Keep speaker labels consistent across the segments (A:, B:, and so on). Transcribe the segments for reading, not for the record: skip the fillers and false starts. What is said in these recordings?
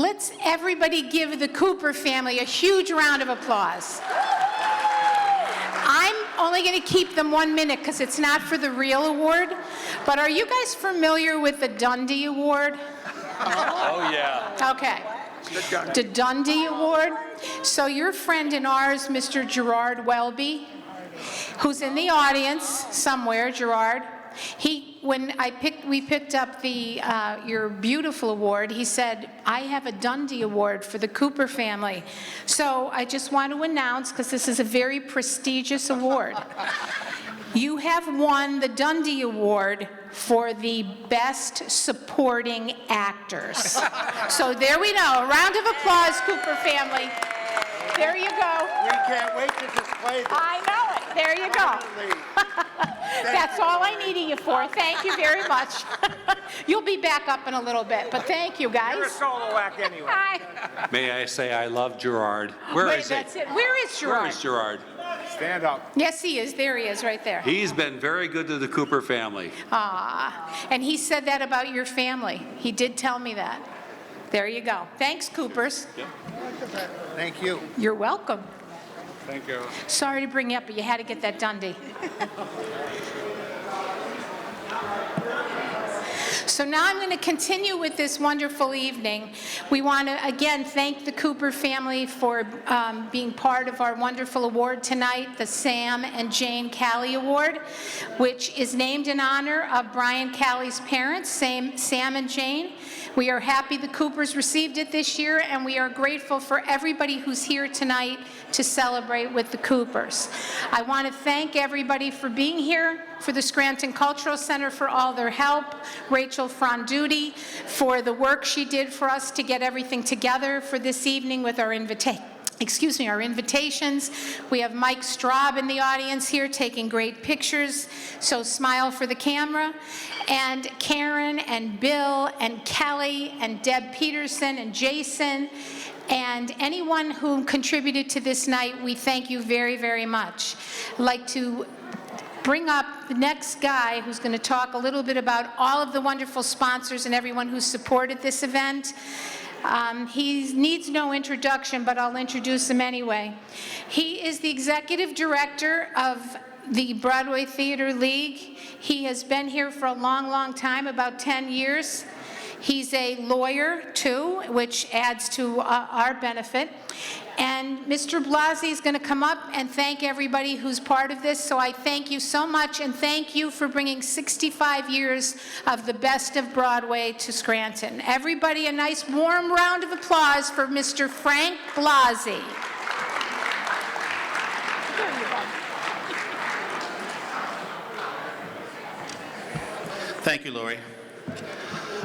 A: Let's everybody give the Cooper family a huge round of applause. I'm only going to keep them 1 minute because it's not for the real award, but are you guys familiar with the Dundee Award?
B: Oh, yeah.
A: Okay. The Dundee Award. So your friend and ours, Mr. Gerard Welby, who's in the audience somewhere, Gerard, when we picked up your beautiful award, he said, I have a Dundee Award for the Cooper family. So I just want to announce, because this is a very prestigious award, you have won the Dundee Award for the Best Supporting Actors. So there we go. A round of applause, Cooper family. There you go.
C: We can't wait to display this.
A: I know it. There you go. That's all I needed you for. Thank you very much. You'll be back up in a little bit, but thank you, guys.
C: You're a solo act anyway.
A: Hi.
B: May I say I love Gerard? Where is he?
A: That's it. Where is Gerard?
B: Where is Gerard?
C: Stand up.
A: Yes, he is. There he is, right there.
B: He's been very good to the Cooper family.
A: And he said that about your family. He did tell me that. There you go. Thanks, Coopers.
B: Yep.
C: Thank you.
A: You're welcome.
C: Thank you.
A: Sorry to bring you up, but you had to get that Dundee. So now I'm going to continue with this wonderful evening. We want to again thank the Cooper family for being part of our wonderful award tonight, the Sam and Jane Callie Award, which is named in honor of Brian Callie's parents, Sam and Jane. We are happy the Coopers received it this year, and we are grateful for everybody who's here tonight to celebrate with the Coopers. I want to thank everybody for being here, for the Scranton Cultural Center for all their help, Rachel Fronduti for the work she did for us to get everything together for this evening with our our invitations. We have Mike Straub in the audience here taking great pictures, so smile for the camera. And Karen and Bill and Kelly and Deb Peterson and Jason and anyone who contributed to this night, we thank you very, very much. I'd like to bring up the next guy who's going to talk a little bit about all of the wonderful sponsors and everyone who supported this event. He needs no introduction, but I'll introduce him anyway. He is the executive director of the Broadway Theater League. He has been here for a long, long time, about 10 years. He's a lawyer, too, which adds to our benefit. And Mr. Blasi is going to come up and thank everybody who's part of this. So I thank you so much, and thank you for bringing 65 years of the best of Broadway to Scranton. Everybody, a nice warm round of applause for Mr. Frank Blasi.
D: Thank you, Lori.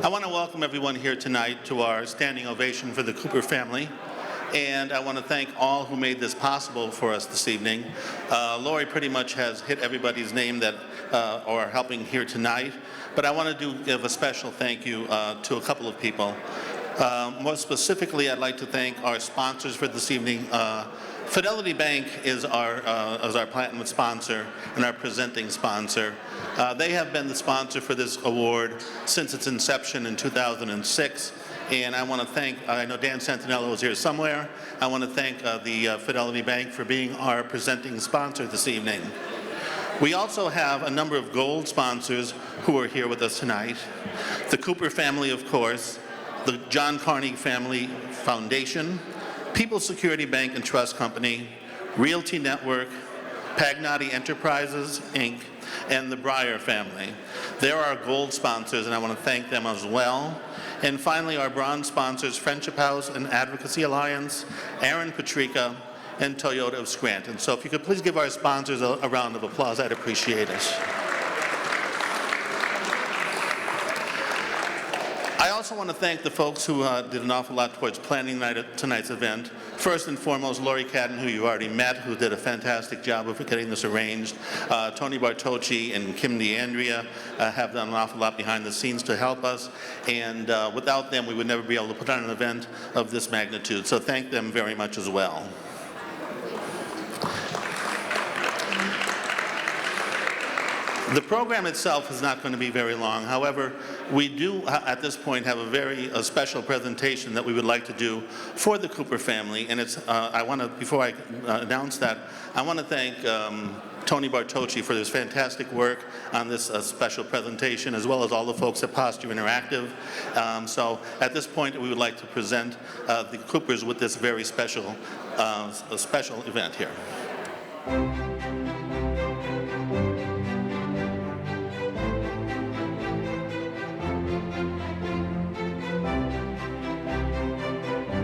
D: I want to welcome everyone here tonight to our standing ovation for the Cooper family. And I want to thank all who made this possible for us this evening. Lori pretty much has hit everybody's name that are helping here tonight, but I want to give a special thank you to a couple of people. More specifically, I'd like to thank our sponsors for this evening. Fidelity Bank is our platinum sponsor and our presenting sponsor. They have been the sponsor for this award since its inception in 2006. And I want to thank, I know Dan Santinello is here somewhere. I want to thank the Fidelity Bank for being our presenting sponsor this evening. We also have a number of gold sponsors who are here with us tonight. The Cooper family, of course, the John Carnegie Family Foundation, People's Security Bank and Trust Company, Realty Network, Pagnotti Enterprises, Inc., and the Breyer family. They're our gold sponsors, and I want to thank them as well. And finally, our bronze sponsors, Friendship House and Advocacy Alliance, Aaron Patrica, and Toyota of Scranton. So if you could please give our sponsors a round of applause, I'd appreciate it. I also want to thank the folks who did an awful lot towards planning tonight's event. First and foremost, Lori Cadden, who you already met, who did a fantastic job of getting this arranged. Tony Bartocci and Kim DeAndrea have done an awful lot behind the scenes to help us. And without them, we would never be able to put on an event of this magnitude. So thank them very much as well. The program itself is not going to be very long. However, We do, at this point, have a very special presentation that we would like to do for the Cooper family, and it's, I want to, before I announce that, I want to thank Tony Bartocci for his fantastic work on this special presentation, as well as all the folks at Posture Interactive. So at this point, we would like to present the Coopers with this very special, special event here.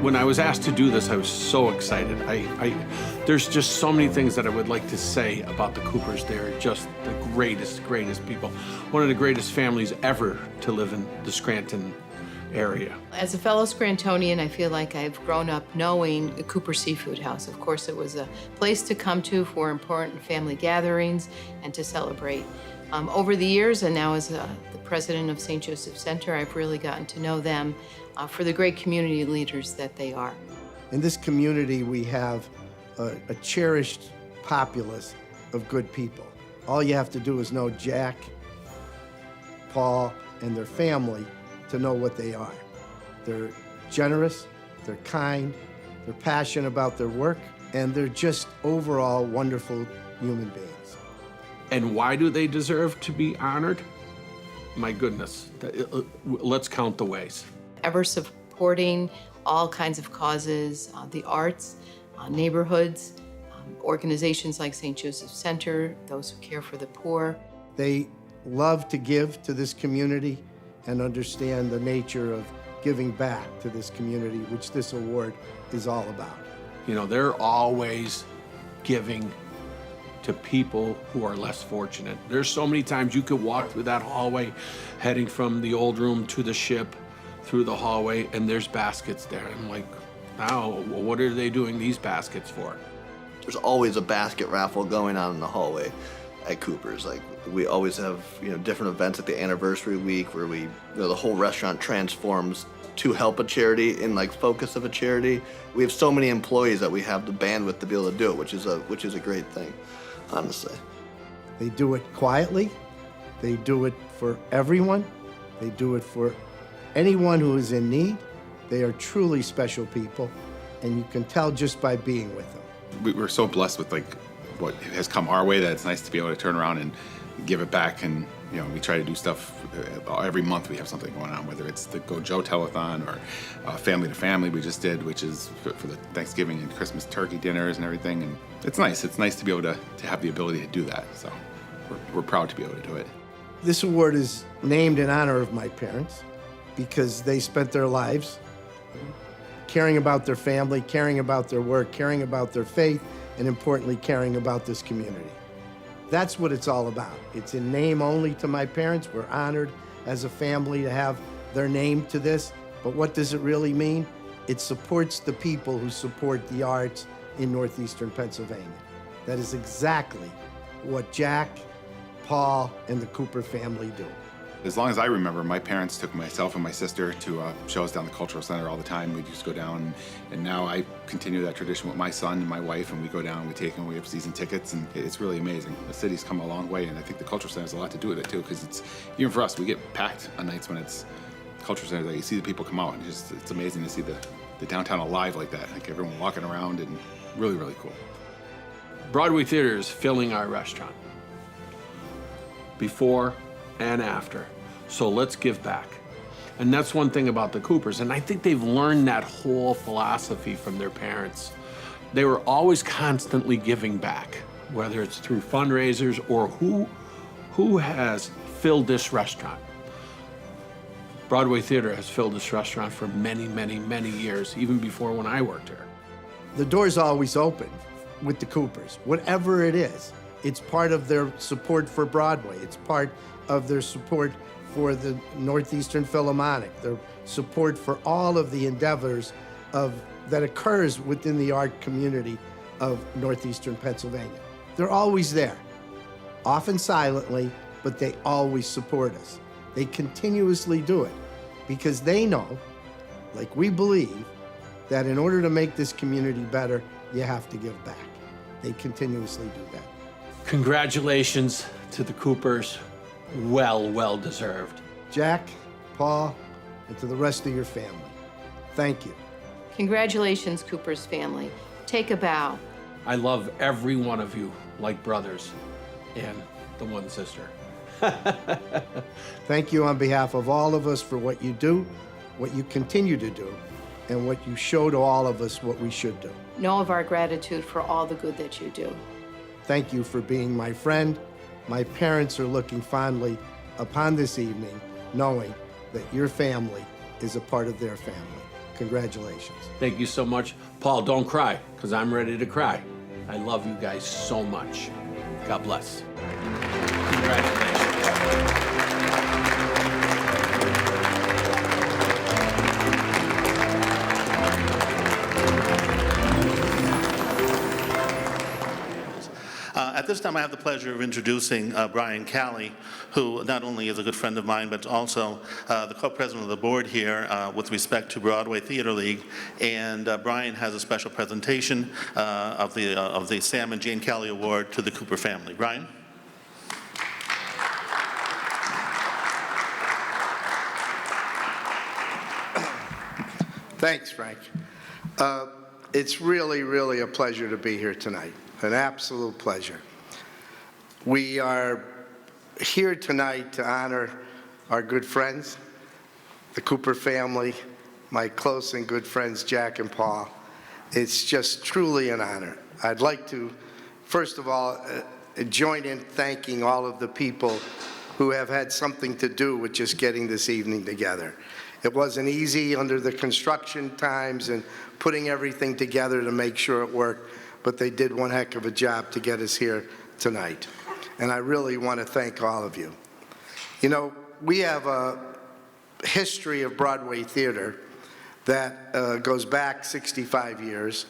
E: When I was asked to do this, I was so excited. There's just so many things that I would like to say about the Coopers. They're just the greatest people. One of the greatest families ever to live in the Scranton area.
F: As a fellow Scrantonian, I feel like I've grown up knowing the Cooper Seafood House. Of course, it was a place to come to for important family gatherings and to celebrate. Over the years, and now as the president of St. Joseph Center, I've really gotten to know them for the great community leaders that they are.
G: In this community, we have a cherished populace of good people. All you have to do is know Jack, Paul, and their family to know what they are. They're generous, they're kind, they're passionate about their work, and they're just overall wonderful human beings.
E: And why do they deserve to be honored? My goodness, let's count the ways.
F: Ever supporting all kinds of causes, the arts, neighborhoods, organizations like St. Joseph Center, those who care for the poor.
G: They love to give to this community and understand the nature of giving back to this community, which this award is all about.
E: You know, they're always giving to people who are less fortunate. There's so many times you could walk through that hallway heading from the old room to the ship through the hallway, and there's baskets there. I'm like, wow, what are they doing these baskets for?
H: There's always a basket raffle going on in the hallway at Cooper's. Like, we always have, different events like the anniversary week where the whole restaurant transforms to help a charity in focus of a charity. We have so many employees that we have the bandwidth to be able to do it, which is a great thing, honestly.
G: They do it quietly. They do it for everyone. They do it for anyone who is in need. They are truly special people, and you can tell just by being with them.
I: We're so blessed with what has come our way that it's nice to be able to turn around and give it back. And we try to do stuff every month. We have something going on, whether it's the Go Joe Telethon or Family to Family we just did, which is for the Thanksgiving and Christmas turkey dinners and everything. And it's nice. It's nice to be able to have the ability to do that. So we're proud to be able to do it.
G: This award is named in honor of my parents because they spent their lives caring about their family, caring about their work, caring about their faith, and importantly, caring about this community. That's what it's all about. It's in name only to my parents. We're honored as a family to have their name to this. But what does it really mean? It supports the people who support the arts in northeastern Pennsylvania. That is exactly what Jack, Paul, and the Cooper family do.
I: As long as I remember, my parents took myself and my sister to shows down the Cultural Center all the time. We'd just go down, and now I continue that tradition with my son and my wife, and we go down and we take them, we have season tickets, and it's really amazing. The city's come a long way, and I think the Cultural Center has a lot to do with it too, because it's, even for us, we get packed on nights when it's Cultural Center, that you see the people come out, and it's amazing to see the downtown alive like that, like everyone walking around, and really, really cool.
E: Broadway Theater is filling our restaurant, before and after. So let's give back. And that's one thing about the Coopers, and I think they've learned that whole philosophy from their parents. They were always constantly giving back, whether it's through fundraisers or who has filled this restaurant. Broadway Theater has filled this restaurant for many, many, many years, even before when I worked here.
G: The door's always open with the Coopers, whatever it is. It's part of their support for Broadway. It's part of their support for the Northeastern Philharmonic, their support for all of the endeavors that occurs within the art community of Northeastern Pennsylvania. They're always there, often silently, but they always support us. They continuously do it because they know, like we believe, that in order to make this community better, you have to give back. They continuously do that.
E: Congratulations to the Coopers. Well deserved.
G: Jack, Paul, and to the rest of your family. Thank you.
F: Congratulations, Cooper's family. Take a bow.
E: I love every one of you like brothers and the one sister.
G: Thank you on behalf of all of us for what you do, what you continue to do, and what you show to all of us what we should do.
F: Know of our gratitude for all the good that you do.
G: Thank you for being my friend. My parents are looking fondly upon this evening, knowing that your family is a part of their family. Congratulations.
E: Thank you so much. Paul, don't cry, because I'm ready to cry. I love you guys so much. God bless. Congratulations.
D: At this time, I have the pleasure of introducing Brian Calley, who not only is a good friend of mine, but also the co-president of the board here with respect to Broadway Theater League. And Brian has a special presentation of the Sam and Jane Calley Award to the Cooper family. Brian?
G: Thanks, Frank. It's really, really a pleasure to be here tonight. An absolute pleasure. We are here tonight to honor our good friends, the Cooper family, my close and good friends Jack and Paul. It's just truly an honor. I'd like to, first of all, join in thanking all of the people who have had something to do with just getting this evening together. It wasn't easy under the construction times and putting everything together to make sure it worked, but they did one heck of a job to get us here tonight. And I really want to thank all of you. You know, we have a history of Broadway theater that goes back 65 years,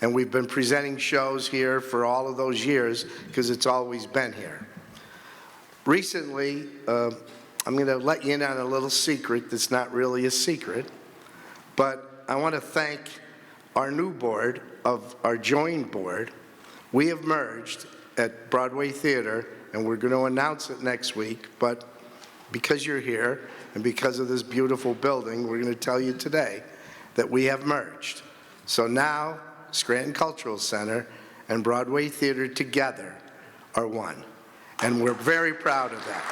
G: and we've been presenting shows here for all of those years because it's always been here. Recently, I'm going to let you in on a little secret that's not really a secret, but I want to thank our new board, of our joined board. We have merged at Broadway Theater, and we're going to announce it next week, but because you're here and because of this beautiful building, we're going to tell you today that we have merged. So now, Scranton Cultural Center and Broadway Theater together are one, and we're very proud of that.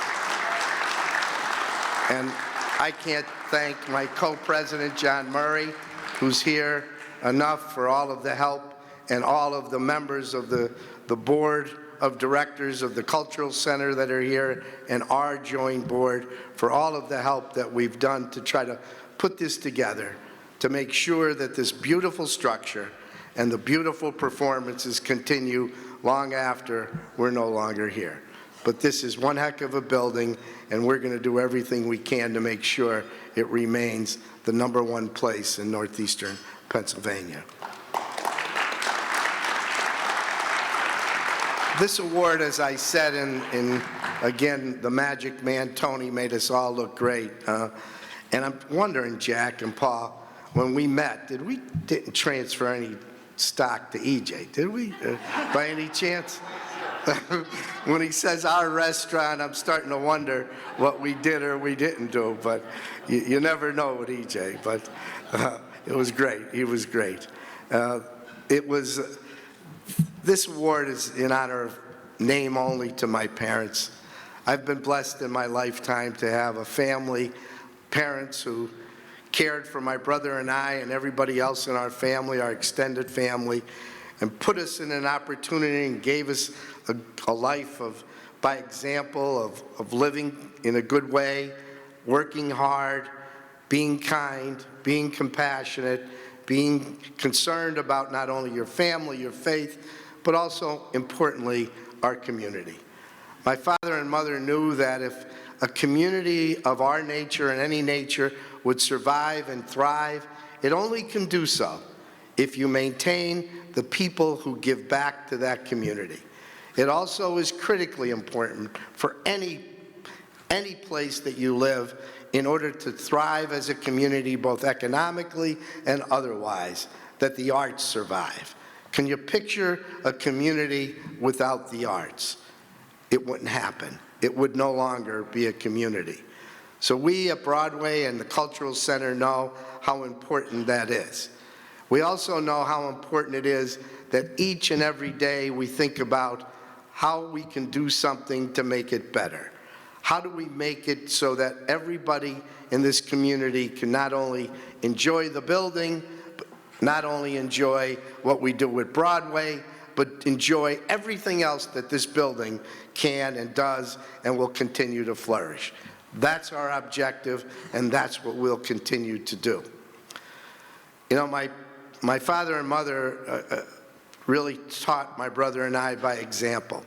G: And I can't thank my co-president, John Murray, who's here, enough for all of the help, and all of the members of the board of directors of the Cultural Center that are here, and our joint board for all of the help that we've done to try to put this together, to make sure that this beautiful structure and the beautiful performances continue long after we're no longer here. But this is one heck of a building, and we're going to do everything we can to make sure it remains the #1 place in northeastern Pennsylvania. This award, as I said, again, the magic man, Tony, made us all look great. And I'm wondering, Jack and Paul, when we met, didn't transfer any stock to EJ, did we? By any chance? When he says our restaurant, I'm starting to wonder what we did or we didn't do, but you never know with EJ, but it was great. He was great. This award is in honor of name only to my parents. I've been blessed in my lifetime to have a family, parents who cared for my brother and I and everybody else in our family, our extended family, and put us in an opportunity and gave us a life by example of living in a good way, working hard, being kind, being compassionate, being concerned about not only your family, your faith, but also, importantly, our community. My father and mother knew that if a community of our nature and any nature would survive and thrive, it only can do so if you maintain the people who give back to that community. It also is critically important for any place that you live in order to thrive as a community, both economically and otherwise, that the arts survive. Can you picture a community without the arts? It wouldn't happen. It would no longer be a community. So we at Broadway and the Cultural Center know how important that is. We also know how important it is that each and every day we think about how we can do something to make it better. How do we make it so that everybody in this community can not only enjoy the building, but not only enjoy what we do with Broadway, but enjoy everything else that this building can and does and will continue to flourish. That's our objective, and that's what we'll continue to do. You know, my father and mother really taught my brother and I by example.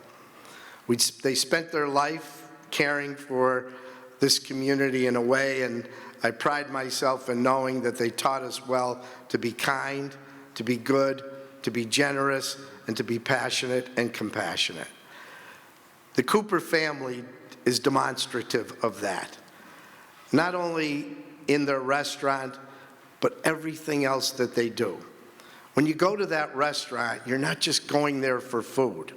G: They spent their life caring for this community in a way, and I pride myself in knowing that they taught us well to be kind, to be good, to be generous, and to be passionate and compassionate. The Cooper family is demonstrative of that, not only in their restaurant, but everything else that they do. When you go to that restaurant, you're not just going there for food.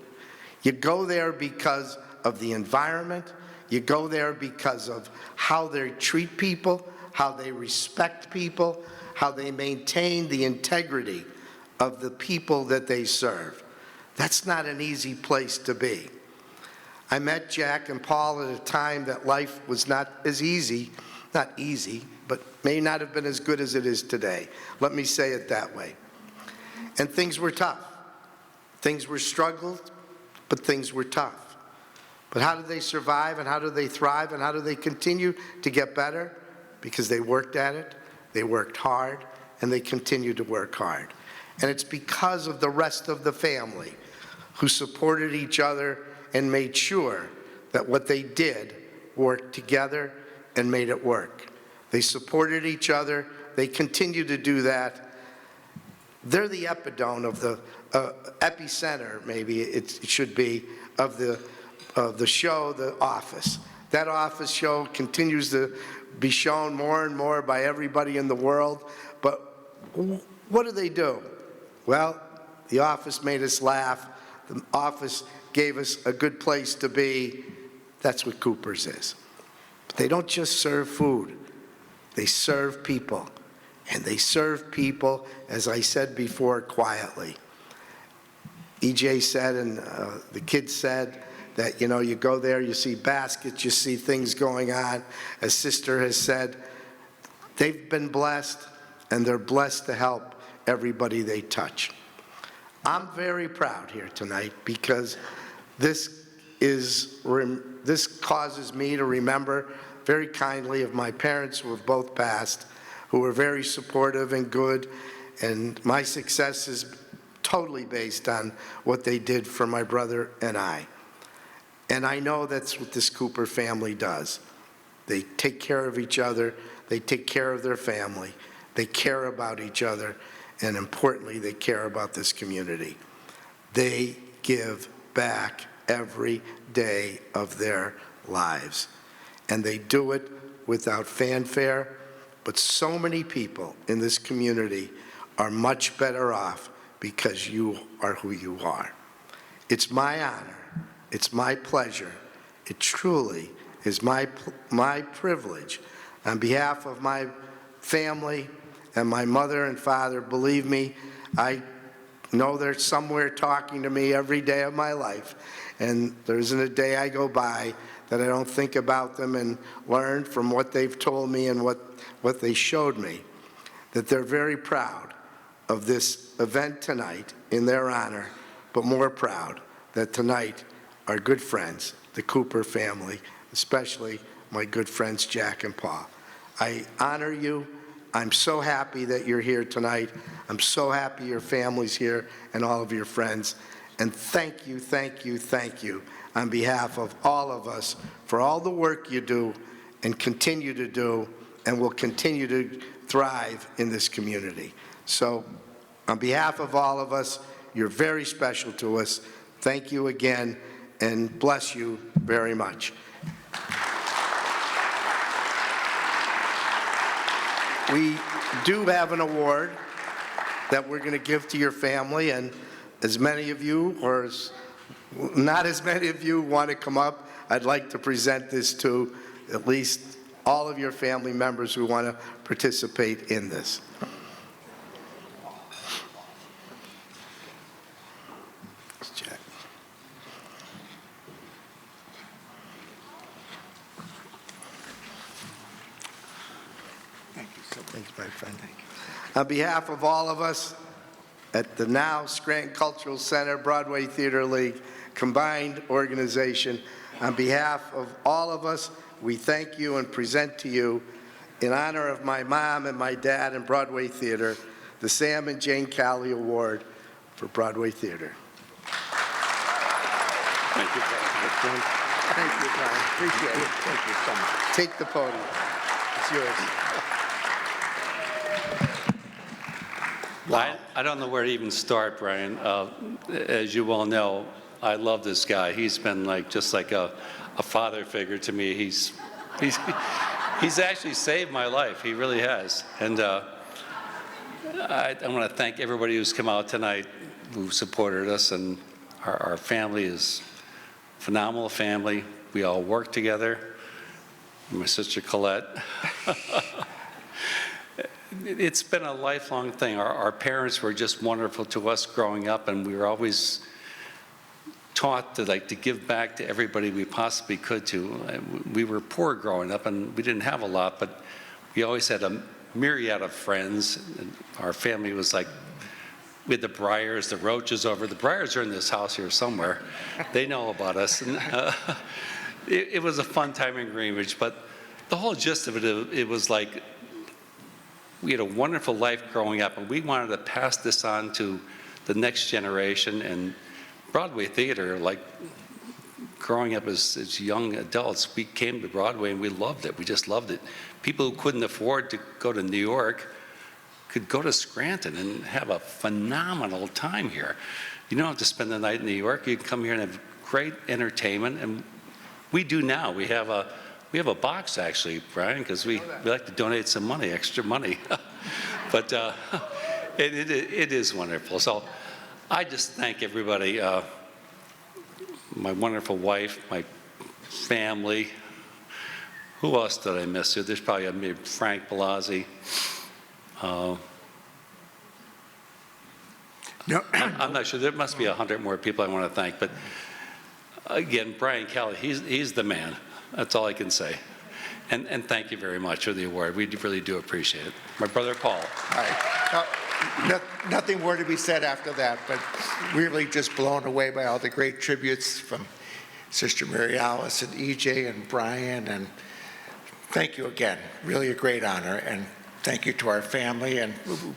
G: You go there because of the environment. You go there because of how they treat people, how they respect people, how they maintain the integrity of the people that they serve. That's not an easy place to be. I met Jack and Paul at a time that life was not as easy, not easy, but may not have been as good as it is today. Let me say it that way. And things were tough. Things were struggled, but things were tough. But how did they survive, and how do they thrive, and how do they continue to get better? Because they worked at it, they worked hard, and they continue to work hard. And it's because of the rest of the family who supported each other and made sure that what they did worked together and made it work. They supported each other. They continue to do that. They're the epidome of the epicenter, maybe it should be, of the show, The Office. That Office show continues to be shown more and more by everybody in the world. But what do? Well, The Office made us laugh. The Office gave us a good place to be. That's what Cooper's is. But they don't just serve food. They serve people. And they serve people, as I said before, quietly. EJ said, and the kids said, that, you know, you go there, you see baskets, you see things going on. As Sister has said, they've been blessed, and they're blessed to help everybody they touch. I'm very proud here tonight because this causes me to remember very kindly of my parents who have both passed, who were very supportive and good, and my success is totally based on what they did for my brother and I. And I know that's what this Cooper family does. They take care of each other, they take care of their family, they care about each other, and importantly, they care about this community. They give back every day of their lives. And they do it without fanfare, but so many people in this community are much better off because you are who you are. It's my honor, it's my pleasure, it truly is my privilege on behalf of my family and my mother and father. Believe me, I know they're somewhere talking to me every day of my life, and there isn't a day I go by that I don't think about them and learn from what they've told me and what they showed me, that they're very proud of this event tonight in their honor, but more proud that tonight our good friends, the Cooper family, especially my good friends Jack and Paul. I honor you. I'm so happy that you're here tonight. I'm so happy your family's here and all of your friends. And thank you, thank you, thank you on behalf of all of us for all the work you do and continue to do and will continue to thrive in this community. So on behalf of all of us, you're very special to us. Thank you again, and bless you very much. We do have an award that we're going to give to your family, and as many of you, or not as many of you, want to come up, I'd like to present this to at least all of your family members who want to participate in this. Let's check. Thanks, my friend. On behalf of all of us at the now Scranton Cultural Center Broadway Theater League combined organization, on behalf of all of us, we thank you and present to you, in honor of my mom and my dad in Broadway Theater, the Sam and Jane Calley Award for Broadway Theater.
B: Thank you, Brian.
C: Thank you, Brian. Appreciate it. Thank you so much.
G: Take the podium. It's yours.
B: I don't know where to even start, Brian. As you well know, I love this guy. He's been just like a father figure to me. He's actually saved my life. He really has. And I want to thank everybody who's come out tonight, who supported us. And our family is a phenomenal family. We all work together. My sister Colette. It's been a lifelong thing. Our parents were just wonderful to us growing up, and we were always taught to give back to everybody we possibly could to. We were poor growing up, and we didn't have a lot, but we always had a myriad of friends. And our family was we had the Bryers, the Roaches over. The Bryers are in this house here somewhere. They know about us. And it was a fun time in Greenwich, but the whole gist of it was we had a wonderful life growing up, and we wanted to pass this on to the next generation. And Broadway theater, growing up as young adults, we came to Broadway and we loved it. We just loved it. People who couldn't afford to go to New York could go to Scranton and have a phenomenal time here. You don't have to spend the night in New York. You can come here and have great entertainment, and we do now. We have a box, actually, Brian, because we like to donate some money, extra money. But it is wonderful. So I just thank everybody, my wonderful wife, my family. Who else did I miss? There's probably maybe Frank Palazzi.
C: No.
B: I'm not sure. There must be 100 more people I want to thank. But again, Brian Calley, he's the man. That's all I can say. And thank you very much for the award. We really do appreciate it. My brother Paul.
C: All right. Nothing more to be said after that, but really just blown away by all the great tributes from Sister Mary Alice and EJ and Brian. And thank you again. Really a great honor. And thank you to our family. And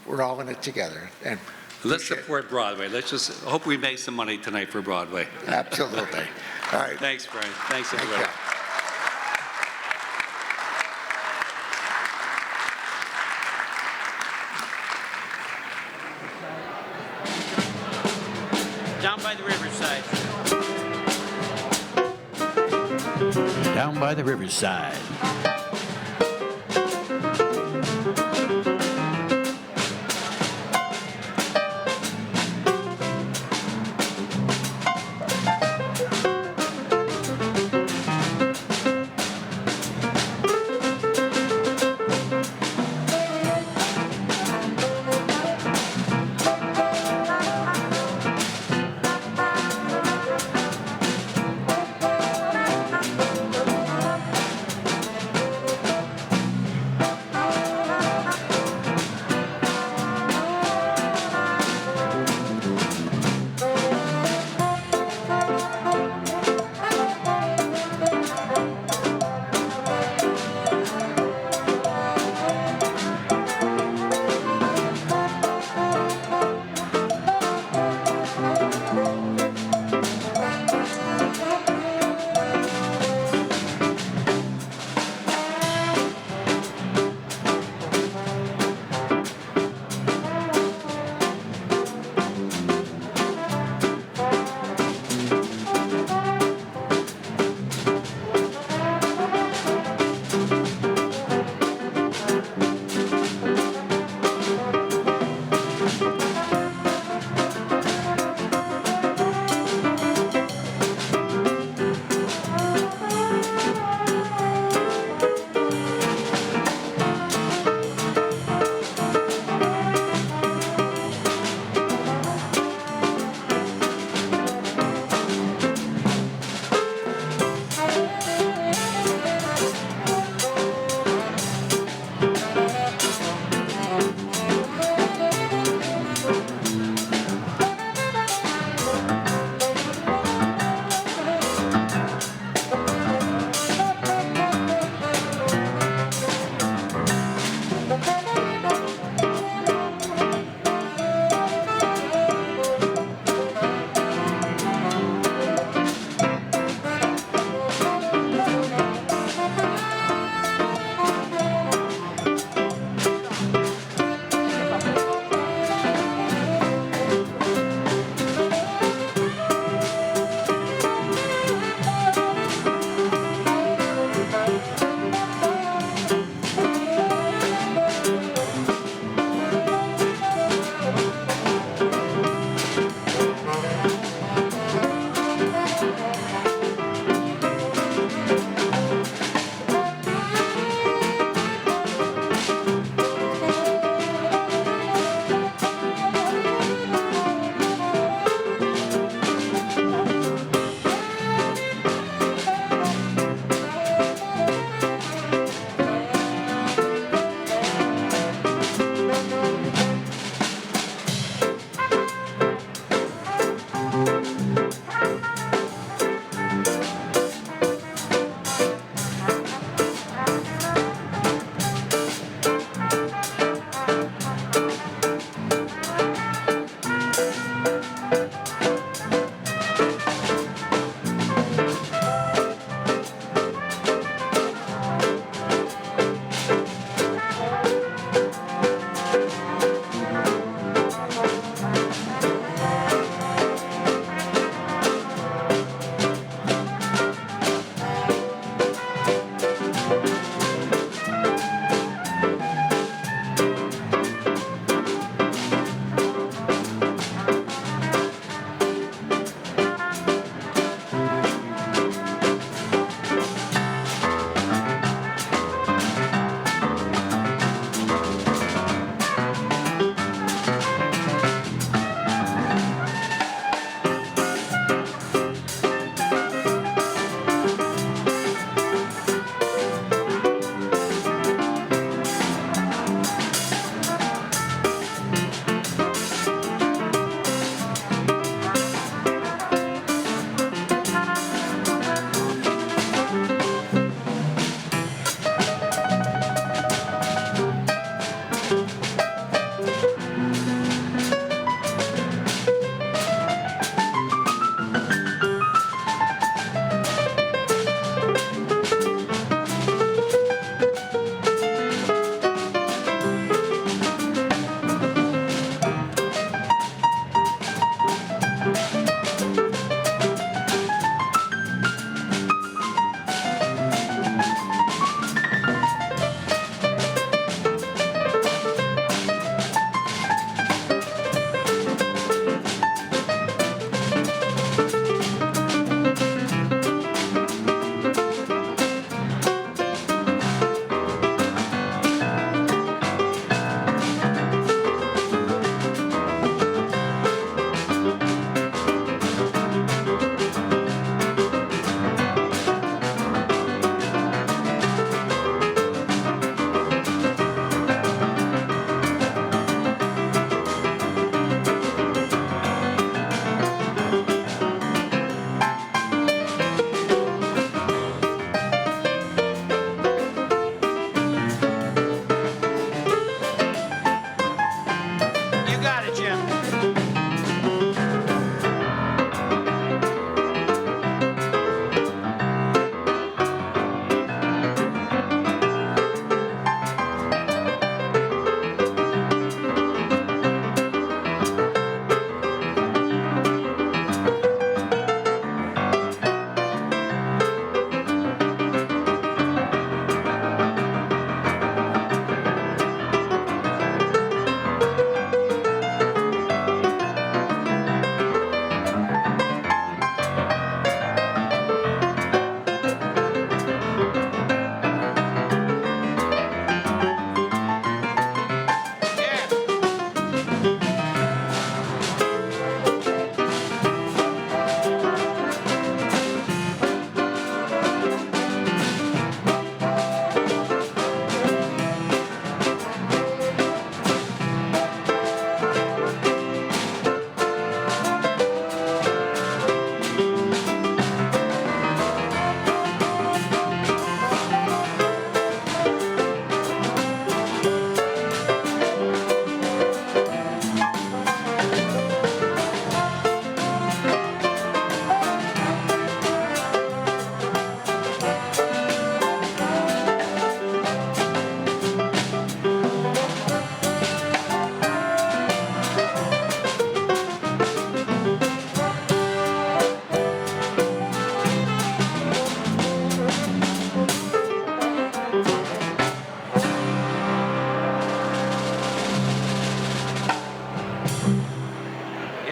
C: we're all in it together. And
B: let's support Broadway. Let's just hope we make some money tonight for Broadway.
C: Absolutely. All right.
B: Thanks, Brian. Thanks, everybody.
C: Thank you.
J: Down by the riverside.
K: Down by the riverside.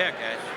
J: ahead, guys.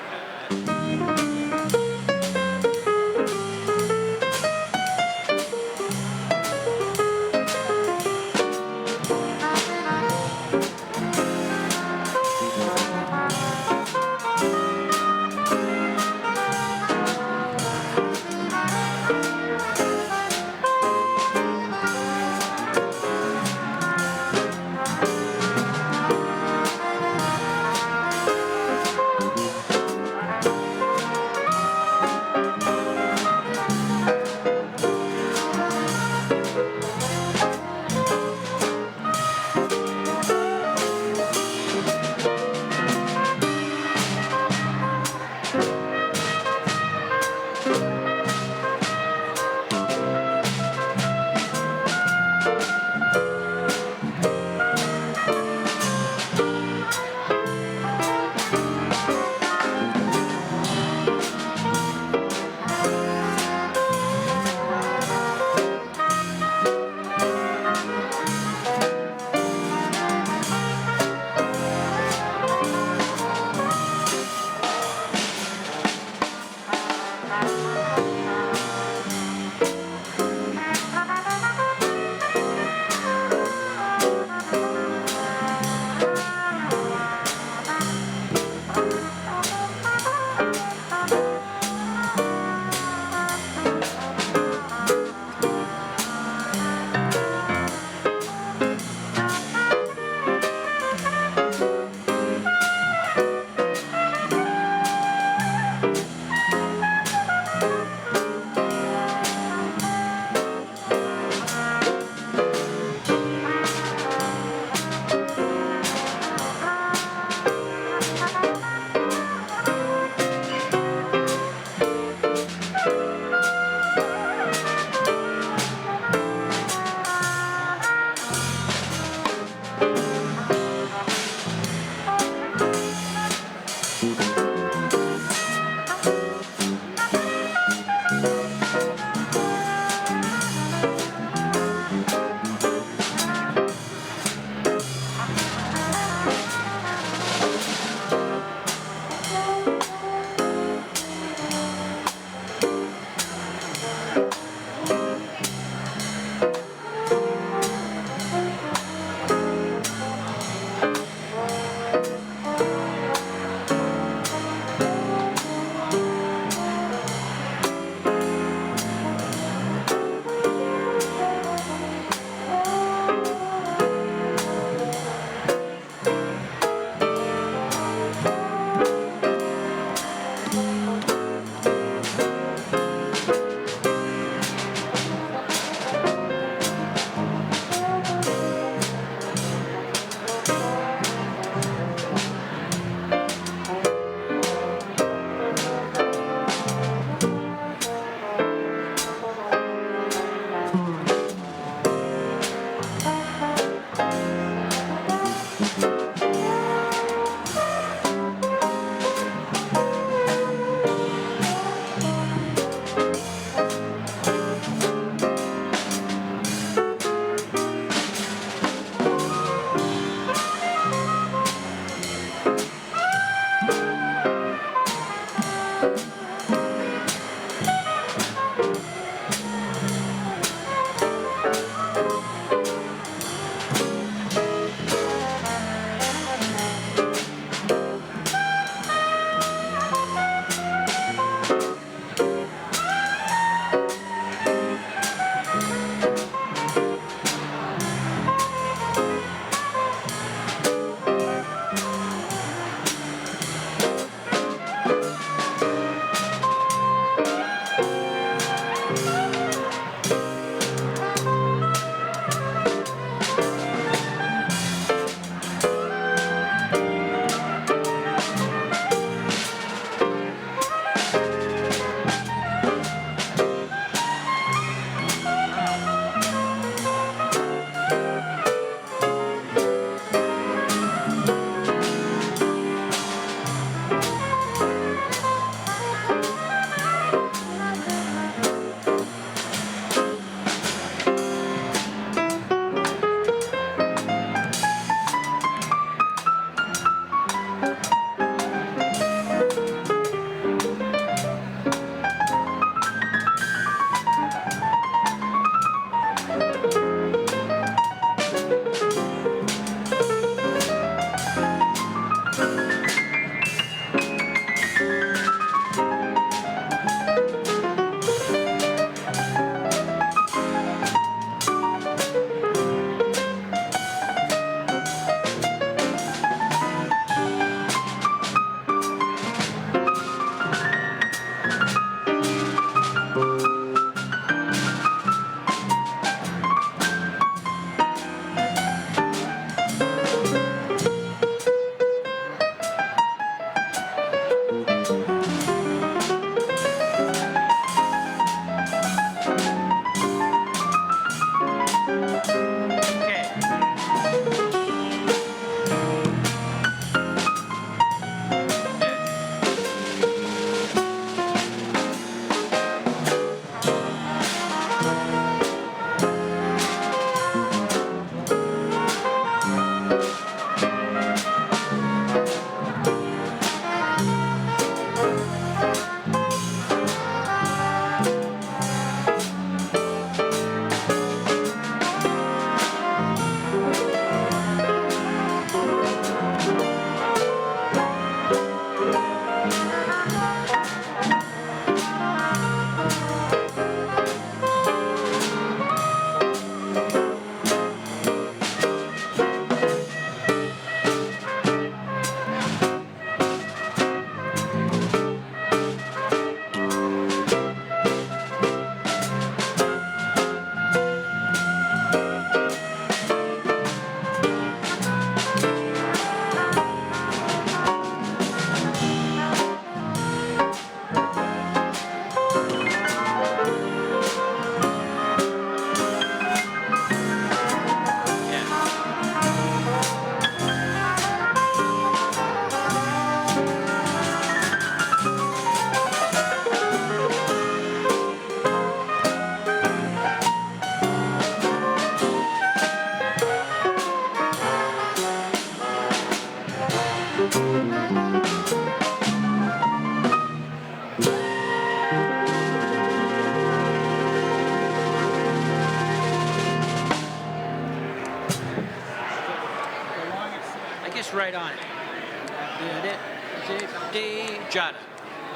K: dee, Jada.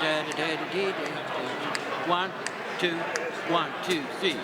K: Da da da da dee dee. 1, 2, 1, 2, 3.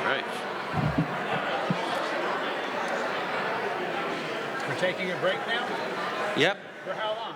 K: right.
L: We're taking a break now?
K: Yep.
L: For how long?